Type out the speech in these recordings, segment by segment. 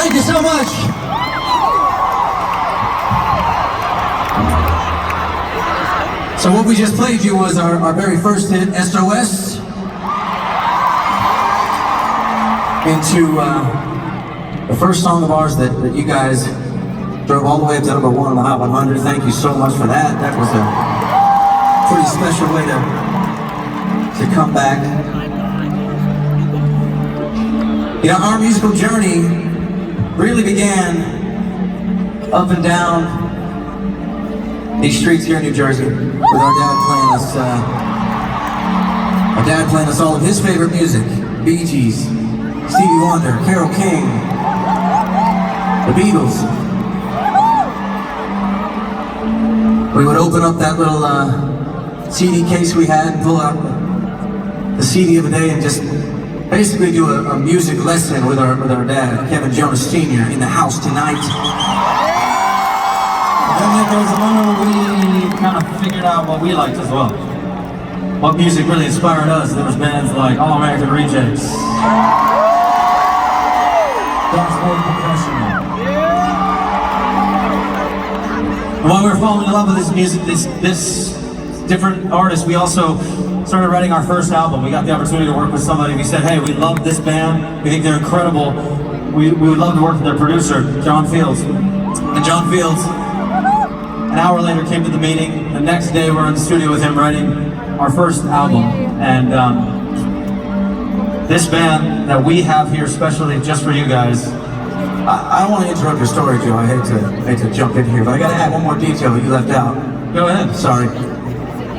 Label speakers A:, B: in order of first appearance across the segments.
A: Thank you so much. So what we just played you was our very first hit, SOS, into the first song of ours that you guys drove all the way up to #1 on the Hot 100. Thank you so much for that. That was a pretty special way to come back. You know, our musical journey really began up and down these streets here in New Jersey with our dad playing us all of his favorite music: Bee Gees, Stevie Wonder, Carole King, the Beatles. We would open up that little CD case we had and pull out the CD of the day and just basically do a music lesson with our dad, Kevin Jonas Sr., in the house tonight.
B: And then there was a moment where we kind of figured out what we liked as well. What music really inspired us. There was bands like All American Rejects. That's more professional. And while we were falling in love with this music, this different artists, we also started writing our first album. We got the opportunity to work with somebody. We said, hey, we love this band. We think they're incredible. We would love to work with their producer, John Fields. And John Fields, an hour later, came to the meeting. The next day, we're in the studio with him writing our first album. And this band that we have here, especially just for you guys.
A: I don't want to interrupt your story, Joe. I hate to jump in here, but I got to add one more detail that you left out.
B: Go ahead.
A: Sorry.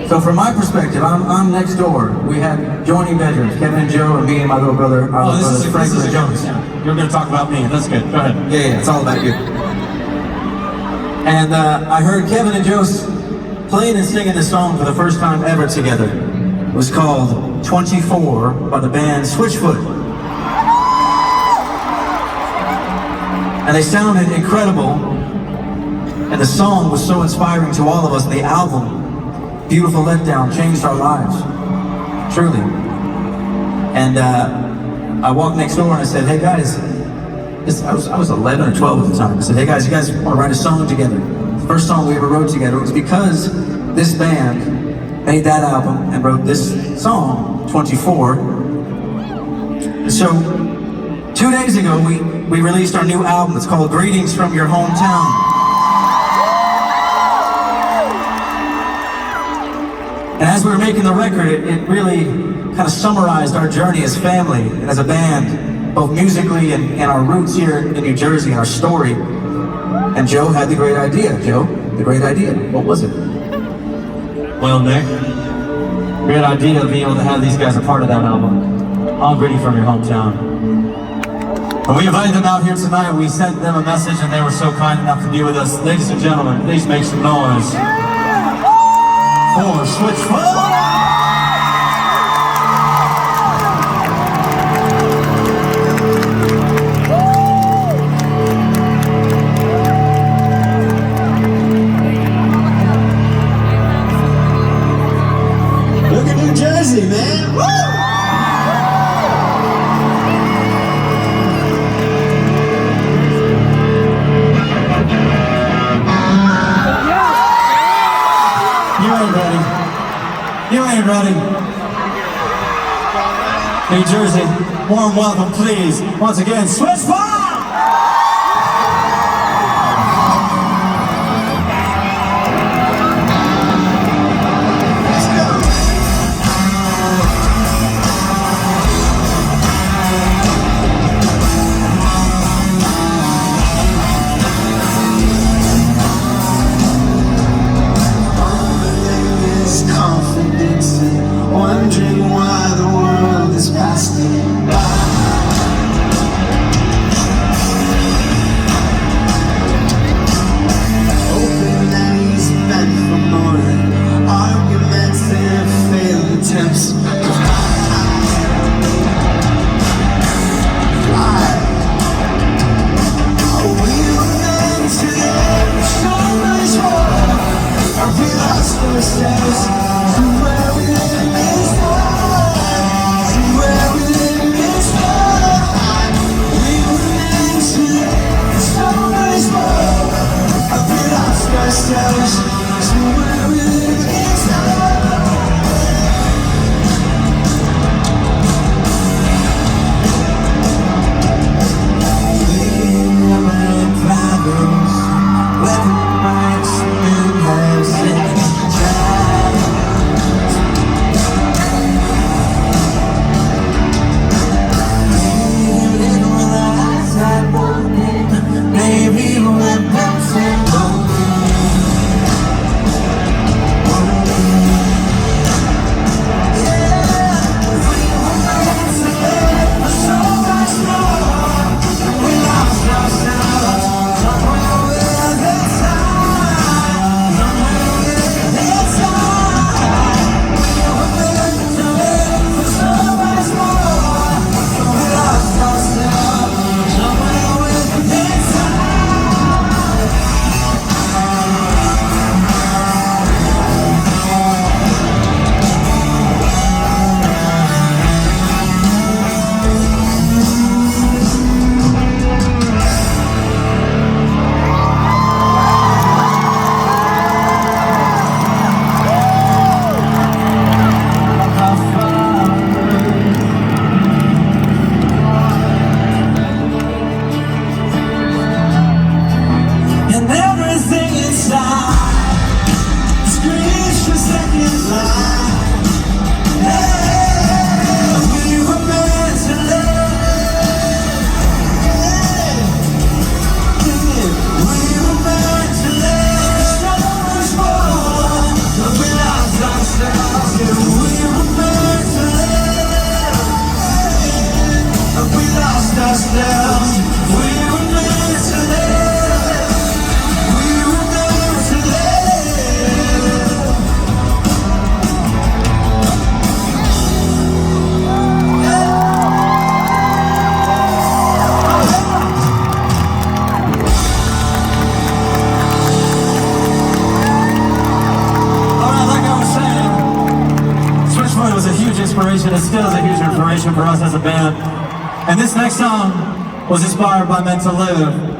A: So from my perspective, I'm next door. We had joining bedrooms, Kevin and Joe, and me and my little brother, Frank and Jonas.
B: Yeah. You're going to talk about me. That's good. Go ahead.
A: Yeah, it's all about you. And I heard Kevin and Joe playing and singing this song for the first time ever together. It was called 24 by the band Switchfoot. And they sounded incredible. And the song was so inspiring to all of us. The album, Beautiful Letdown, changed our lives. Truly. And I walked next door and I said, hey guys, I was 11 or 12 at the time. I said, hey guys, you guys want to write a song together? The first song we ever wrote together. It was because this band made that album and wrote this song, 24. So 2 days ago, we released our new album. It's called Greetings from Your Hometown. And as we were making the record, it really kind of summarized our journey as family and as a band, both musically and our roots here in New Jersey and our story. And Joe had the great idea. Joe, the great idea. What was it?
B: Well, Nick, great idea of being able to have these guys a part of that album. All Greetings from Your Hometown. And we invited them out here tonight. We sent them a message and they were so kind enough to be with us. Ladies and gentlemen, please make some noise for Switchfoot.
C: Look at New Jersey, man. Woo!
B: You ain't ready. New Jersey, warm welcome, please. Once again, Switchfoot!
C: Wondering why the world is passing by.
B: inspiration. It still is a huge inspiration for us as a band. And this next song was inspired by Meant to Live.